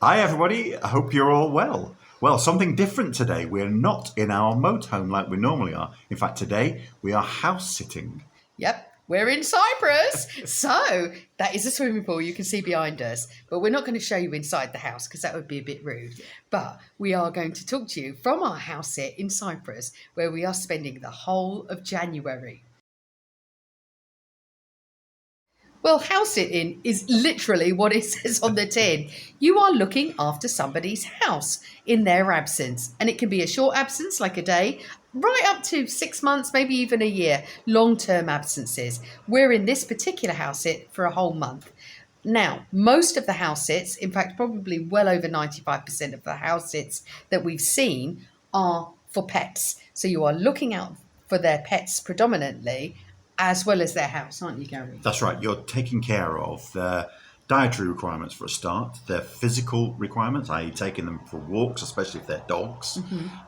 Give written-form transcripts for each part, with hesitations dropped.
Hi, everybody. I hope you're all well. Well, something different today. We're not in our motorhome like we normally are. In fact, today we are house sitting. Yep, we're in Cyprus. So that is a swimming pool you can see behind us. But we're not going to show you inside the house because that would be a bit rude. But we are going to talk to you from our house sit in Cyprus, where we are spending the whole of January. Well, house sitting is literally what it says on the tin. You are looking after somebody's house in their absence. And it can be a short absence, like a day, right up to 6 months, maybe even a year, long term absences. We're in this particular house sit for a whole month. Now, most of the house sits, in fact, probably well over 95% of the house sits that we've seen are for pets. So you are looking out for their pets predominantly, as well as their house, aren't you, Gary? That's right. You're taking care of their dietary requirements for a start, their physical requirements, i.e., taking them for walks, especially if they're dogs,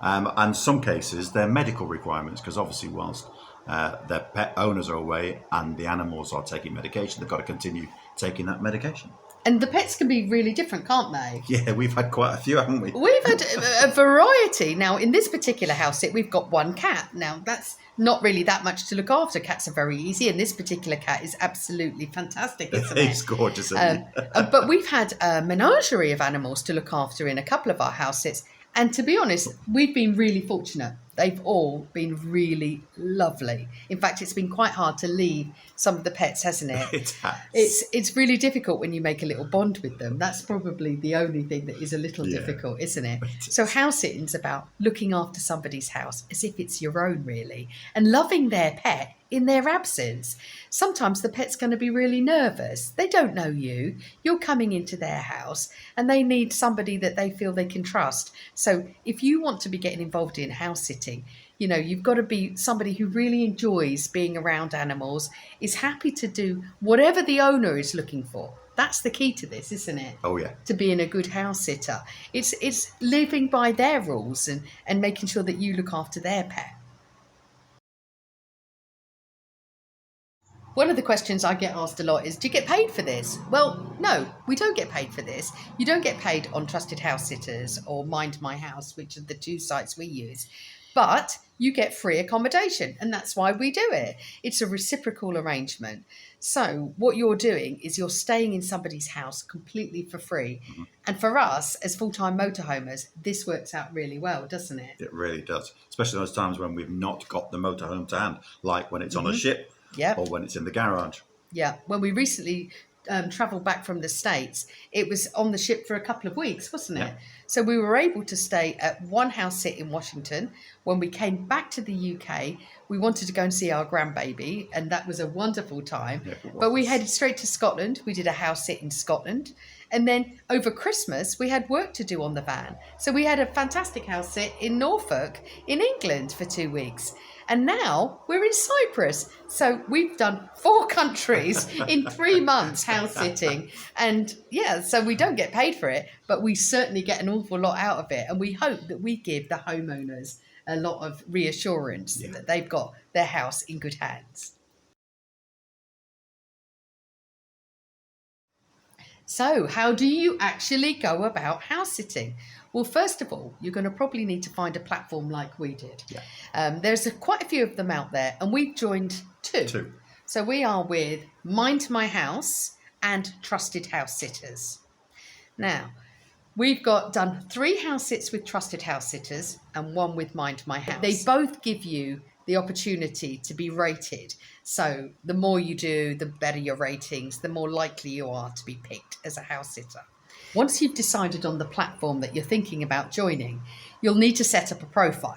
and some cases their medical requirements, because obviously, whilst their pet owners are away and the animals are taking medication, they've got to continue taking that medication. And the pets can be really different, can't they? Yeah, we've had quite a few, haven't we? We've had a variety. Now, in this particular house sit, we've got one cat. Now, that's not really that much to look after. Cats are very easy, and this particular cat is absolutely fantastic, isn't it? It's gorgeous, isn't it? But we've had a menagerie of animals to look after in a couple of our house sits. And to be honest, we've been really fortunate. They've all been really lovely. In fact, it's been quite hard to leave some of the pets, hasn't it? It has. It's really difficult when you make a little bond with them. That's probably the only thing that is a little difficult, isn't it? So house sitting's about looking after somebody's house as if it's your own, really, and loving their pet in their absence. Sometimes the pet's going to be really nervous. They don't know you. You're coming into their house and they need somebody that they feel they can trust. So if you want to be getting involved in house sitting, you've got to be somebody who really enjoys being around animals, is happy to do whatever the owner is looking for. That's the key to this, isn't it? Oh, yeah. To being a good house sitter. It's living by their rules and making sure that you look after their pet. One of the questions I get asked a lot is, do you get paid for this? Well, no, we don't get paid for this. You don't get paid on Trusted House Sitters or Mind My House, which are the two sites we use. But you get free accommodation, and that's why we do it. It's a reciprocal arrangement. So what you're doing is you're staying in somebody's house completely for free. Mm-hmm. And for us, as full-time motorhomers, this works out really well, doesn't it? It really does, especially those times when we've not got the motorhome to hand, like when it's on a ship. Yep. Or when it's in the garage. Yeah. When we recently travelled back from the States, it was on the ship for a couple of weeks, wasn't it? Yeah. So we were able to stay at one house sit in Washington. When we came back to the UK, we wanted to go and see our grandbaby, and that was a wonderful time. Yeah, but we headed straight to Scotland. We did a house sit in Scotland. And then over Christmas, we had work to do on the van. So we had a fantastic house sit in Norfolk, in England, for 2 weeks. And now we're in Cyprus. So we've done 4 countries in 3 months house sitting. And yeah, so we don't get paid for it, but we certainly get an awful lot out of it. And we hope that we give the homeowners a lot of reassurance that they've got their house in good hands. So how do you actually go about house sitting? Well, first of all, you're going to probably need to find a platform like we did. Yeah. There's quite a few of them out there, and we've joined two. So we are with Mind My House and Trusted House Sitters. Now, we've done 3 house sits with Trusted House Sitters and 1 with Mind My House. They both give you the opportunity to be rated. So the more you do, the better your ratings, the more likely you are to be picked as a house sitter. Once you've decided on the platform that you're thinking about joining, you'll need to set up a profile.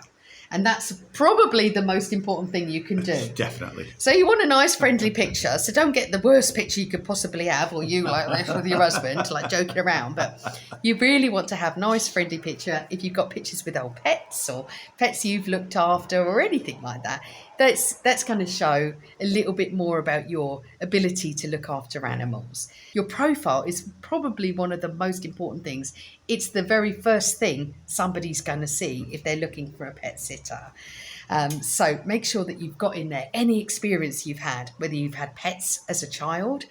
And that's probably the most important thing you can do. Definitely. So you want a nice, friendly picture. So don't get the worst picture you could possibly have, or you like this with your husband, like joking around. But you really want to have nice, friendly picture. If you've got pictures with old pets or pets you've looked after or anything like that, that's going to show a little bit more about your ability to look after animals. Your profile is probably one of the most important things. It's the very first thing somebody's going to see if they're looking for a pet sitter. So make sure that you've got in there any experience you've had, whether you've had pets as a child,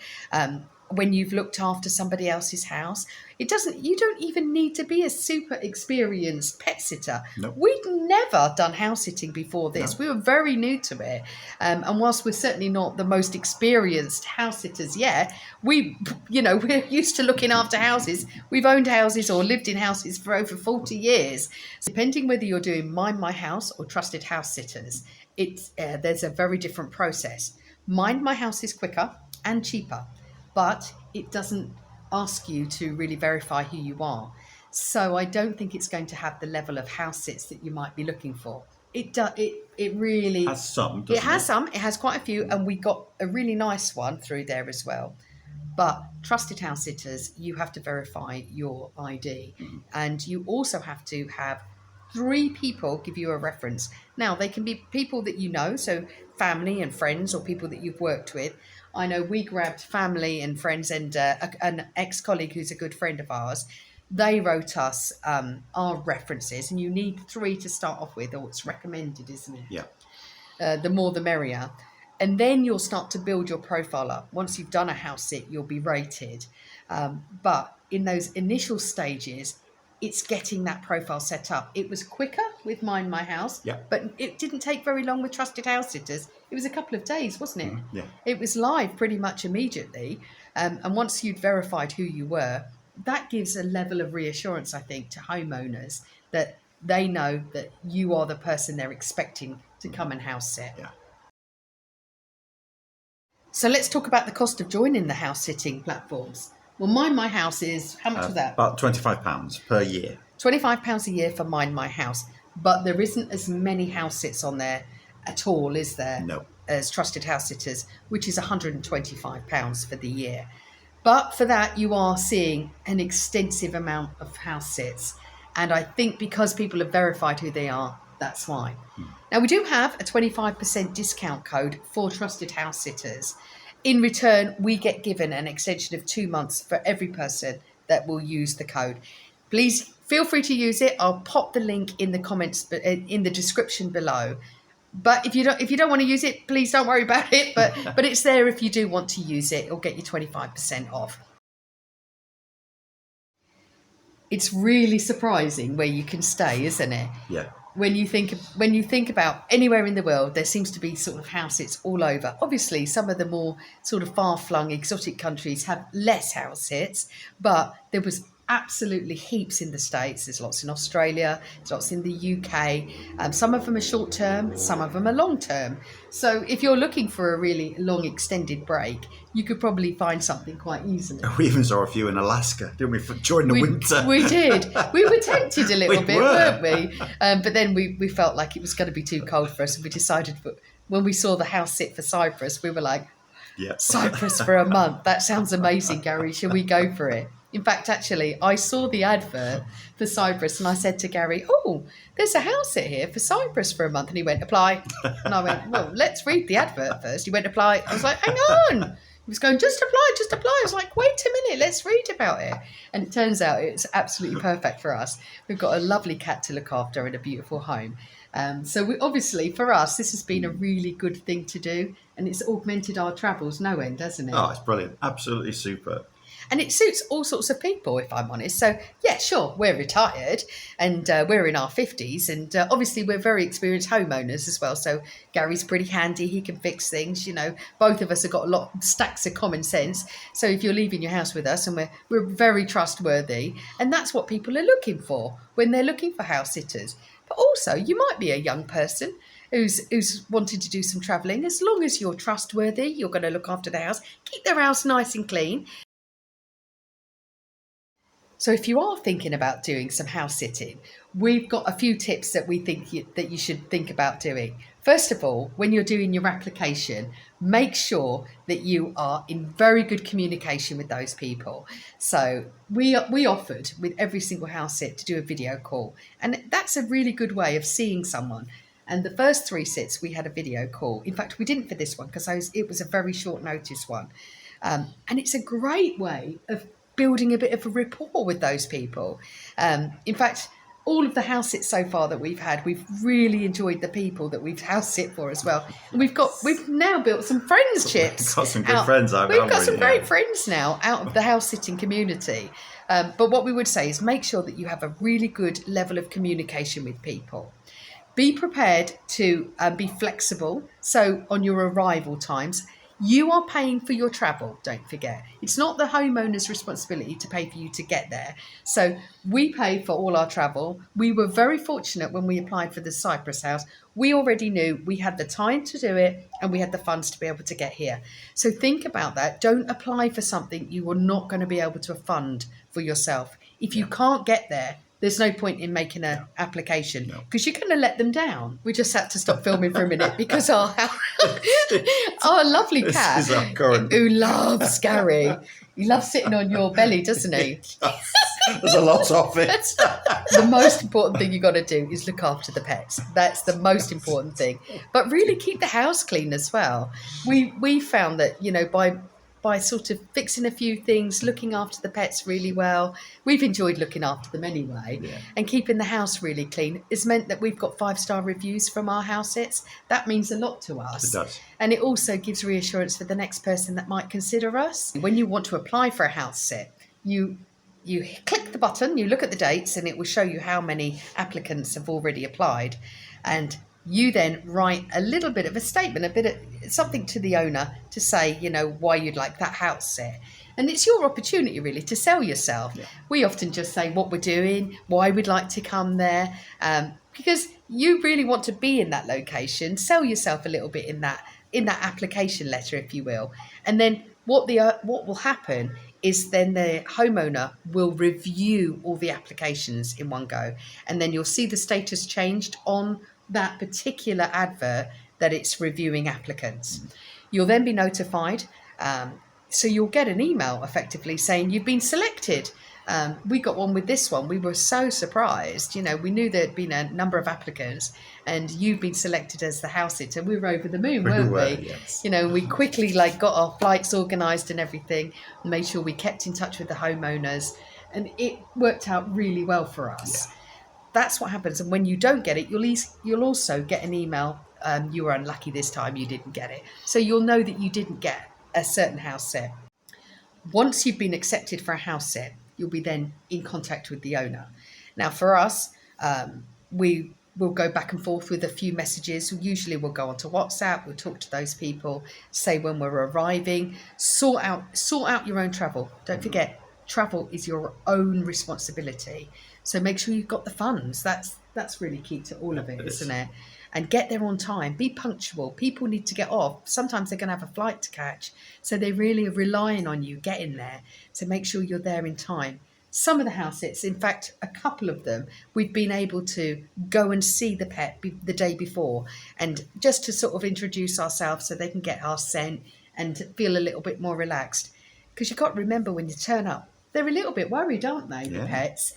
when you've looked after somebody else's house. You don't even need to be a super experienced pet sitter. Nope. We'd never done house sitting before this. No. We were very new to it. And whilst we're certainly not the most experienced house sitters yet, we're used to looking after houses. We've owned houses or lived in houses for over 40 years. Depending whether you're doing Mind My House or Trusted House Sitters, there's a very different process. Mind My House is quicker and cheaper, but it doesn't ask you to really verify who you are. So I don't think it's going to have the level of house sits that you might be looking for. It really has some. It has some. It has quite a few, and we got a really nice one through there as well. But Trusted House Sitters, you have to verify your ID, and you also have to have 3 people give you a reference. Now, they can be people that you know, so family and friends, or people that you've worked with. I know we grabbed family and friends and an ex-colleague who's a good friend of ours. They wrote us our references, and you need 3 to start off with, or it's recommended, isn't it? Yeah. The more the merrier. And then you'll start to build your profile up. Once you've done a house sit, you'll be rated. But in those initial stages, it's getting that profile set up. It was quicker with Mind My House, but it didn't take very long with Trusted House Sitters. It was a couple of days, wasn't it? Yeah. It was live pretty much immediately. And once you'd verified who you were, that gives a level of reassurance, I think, to homeowners that they know that you are the person they're expecting to come and house sit. Yeah. So let's talk about the cost of joining the house sitting platforms. Well, Mind My House is, how much was that? About £25 per year. £25 a year for Mind My House. But there isn't as many house sits on there at all, is there? No. As Trusted House Sitters, which is £125 for the year. But for that, you are seeing an extensive amount of house sits. And I think because people have verified who they are, that's why. Now, we do have a 25% discount code for Trusted House Sitters. In return, we get given an extension of 2 months for every person that will use the code. Please feel free to use it. I'll pop the link in the comments, in the description below. But if you don't want to use it, please don't worry about it. But it's there if you do want to use it. It'll get you 25% off. It's really surprising where you can stay, isn't it? Yeah. When you think about anywhere in the world, there seems to be sort of house sits all over. Obviously, some of the more sort of far-flung exotic countries have less house sits, but there was absolutely heaps in the States. There's lots in Australia, there's lots in the UK. Some of them are short term, some of them are long term. So if you're looking for a really long extended break, you could probably find something quite easily. We even saw a few in Alaska, didn't we, during the winter? We did. We were tempted a little bit, were. weren't we? But then we felt like it was going to be too cold for us, and we decided, when we saw the house sit for Cyprus, we were like, Yeah. Cyprus for a month. That sounds amazing, Gary. Shall we go for it? In fact, actually, I saw the advert for Cyprus and I said to Gary, oh, there's a house sit here for Cyprus for a month. And he went, apply. And I went, well, let's read the advert first. He went, apply. I was like, hang on. He was going, just apply, just apply. I was like, wait a minute, let's read about it. And it turns out it's absolutely perfect for us. We've got a lovely cat to look after and a beautiful home. So we, obviously, for us, this has been a really good thing to do. And it's augmented our travels no end, hasn't it? Oh, it's brilliant. Absolutely superb. And it suits all sorts of people, if I'm honest. So, yeah, sure, we're retired and we're in our 50s. And obviously, we're very experienced homeowners as well. So Gary's pretty handy. He can fix things. You know, both of us have got stacks of common sense. So if you're leaving your house with us, and we're very trustworthy. And that's what people are looking for when they're looking for house sitters. But also, you might be a young person who's wanting to do some travelling. As long as you're trustworthy, you're going to look after the house, keep their house nice and clean. So if you are thinking about doing some house sitting, we've got a few tips that we think that you should think about doing. First of all, when you're doing your application, make sure that you are in very good communication with those people. So we offered with every single house sit to do a video call, and that's a really good way of seeing someone. And the first 3 sits, we had a video call. In fact, we didn't for this one because it was a very short notice one. And it's a great way of building a bit of a rapport with those people. In fact, all of the house sits so far that we've had, we've really enjoyed the people that we've house sit for as well. And we've now built some friendships. Got some good friends. We've got some great friends now out of the house sitting community. But what we would say is make sure that you have a really good level of communication with people. Be prepared to be flexible. So on your arrival times, you are paying for your travel, don't forget. It's not the homeowner's responsibility to pay for you to get there. So we pay for all our travel. We were very fortunate when we applied for the Cyprus house. We already knew we had the time to do it and we had the funds to be able to get here. So think about that. Don't apply for something you are not going to be able to fund for yourself. If you can't get there, there's no point in making an application because you're going to let them down. We just had to stop filming for a minute because our lovely cat, who loves Gary, he loves sitting on your belly, doesn't he? There's a lot of it. The most important thing you got to do is look after the pets. That's the most important thing. But really keep the house clean as well. We found that, by sort of fixing a few things, looking after the pets really well. We've enjoyed looking after them anyway. Yeah. And keeping the house really clean has meant that we've got 5-star reviews from our house sits. That means a lot to us. It does. And it also gives reassurance for the next person that might consider us. When you want to apply for a house sit, you click the button, you look at the dates, and it will show you how many applicants have already applied. And you then write a little bit of a statement, something to the owner to say, why you'd like that house sit. And it's your opportunity really to sell yourself. Yeah. We often just say what we're doing, why we'd like to come there, because you really want to be in that location. Sell yourself a little bit in that application letter, if you will. And then what will happen is then the homeowner will review all the applications in one go, and then you'll see the status changed on that particular advert that it's reviewing applicants. You'll then be notified. So you'll get an email effectively saying you've been selected. We got one with this one. We were so surprised. We knew there'd been a number of applicants and you've been selected as the house sitter. We were over the moon, weren't we? Yes. We quickly got our flights organised and everything, and made sure we kept in touch with the homeowners, and it worked out really well for us. Yeah. That's what happens. And when you don't get it, you'll also get an email. You were unlucky this time, you didn't get it. So you'll know that you didn't get a certain house sit. Once you've been accepted for a house sit, you'll be then in contact with the owner. Now for us, we will go back and forth with a few messages. Usually we'll go onto WhatsApp, we'll talk to those people, say when we're arriving, sort out your own travel. Don't forget, travel is your own responsibility. So make sure you've got the funds. That's really key to all of it, isn't it? And get there on time. Be punctual. People need to get off. Sometimes they're going to have a flight to catch. So they really are relying on you getting there. So make sure you're there in time. Some of the house sits, in fact, a couple of them, we've been able to go and see the pet the day before. And just to sort of introduce ourselves so they can get our scent and feel a little bit more relaxed. Because you've got to remember when you turn up, they're a little bit worried, aren't they, the pets?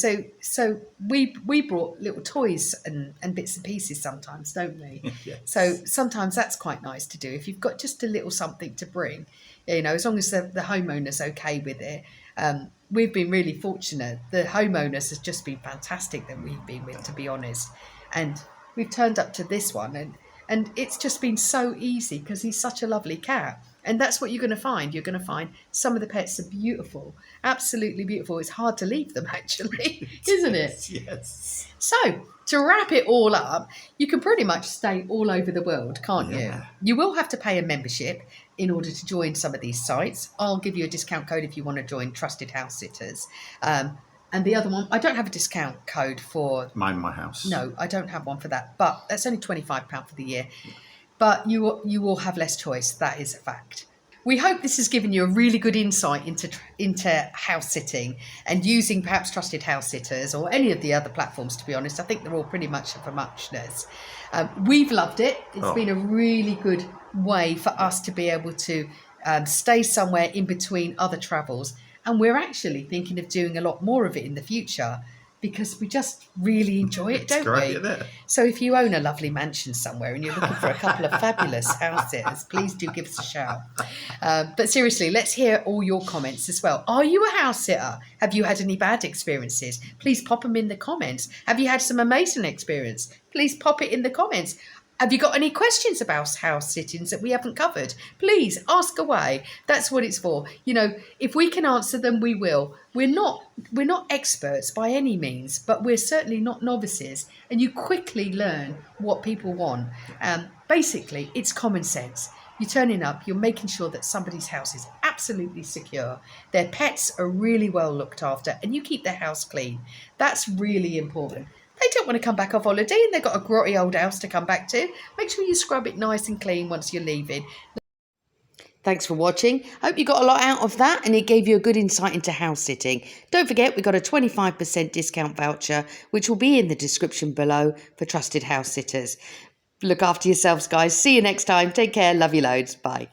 So we brought little toys and bits and pieces sometimes, don't we? Yes. So sometimes that's quite nice to do. If you've got just a little something to bring, as long as the homeowner's okay with it. We've been really fortunate. The homeowners has just been fantastic that we've been with, to be honest. And we've turned up to this one and it's just been so easy because he's such a lovely cat. And that's what you're going to find. You're going to find some of the pets are beautiful, absolutely beautiful. It's hard to leave them, actually, isn't it? Yes. So, to wrap it all up, you can pretty much stay all over the world, can't you? You will have to pay a membership in order to join some of these sites. I'll give you a discount code if you want to join Trusted House Sitters. And the other one, I don't have a discount code for... Mind My House. No, I don't have one for that. But that's only £25 for the year. But you will have less choice. That is a fact. We hope this has given you a really good insight into house sitting and using perhaps Trusted House Sitters or any of the other platforms, to be honest. I think they're all pretty much of a muchness. We've loved it. It's been a really good way for us to be able to stay somewhere in between other travels. And we're actually thinking of doing a lot more of it in the future because we just really enjoy it, don't great, we? isn't it? So if you own a lovely mansion somewhere and you're looking for a couple of fabulous house sitters, please do give us a shout. But seriously, let's hear all your comments as well. Are you a house sitter? Have you had any bad experiences? Please pop them in the comments. Have you had some amazing experience? Please pop it in the comments. Have you got any questions about house sittings that we haven't covered? Please ask away. That's what it's for. You know, if we can answer them, we will. We're not experts by any means, but we're certainly not novices. And you quickly learn what people want. Basically, it's common sense. You're turning up, you're making sure that somebody's house is absolutely secure, their pets are really well looked after, and you keep their house clean. That's really important. They don't want to come back off holiday and they've got a grotty old house to come back to. Make sure you scrub it nice and clean once you're leaving. Thanks for watching. Hope you got a lot out of that and it gave you a good insight into house sitting. Don't forget, we got a 25% discount voucher, which will be in the description below for trusted house sitters. Look after yourselves, guys. See you next time. Take care. Love you loads. Bye.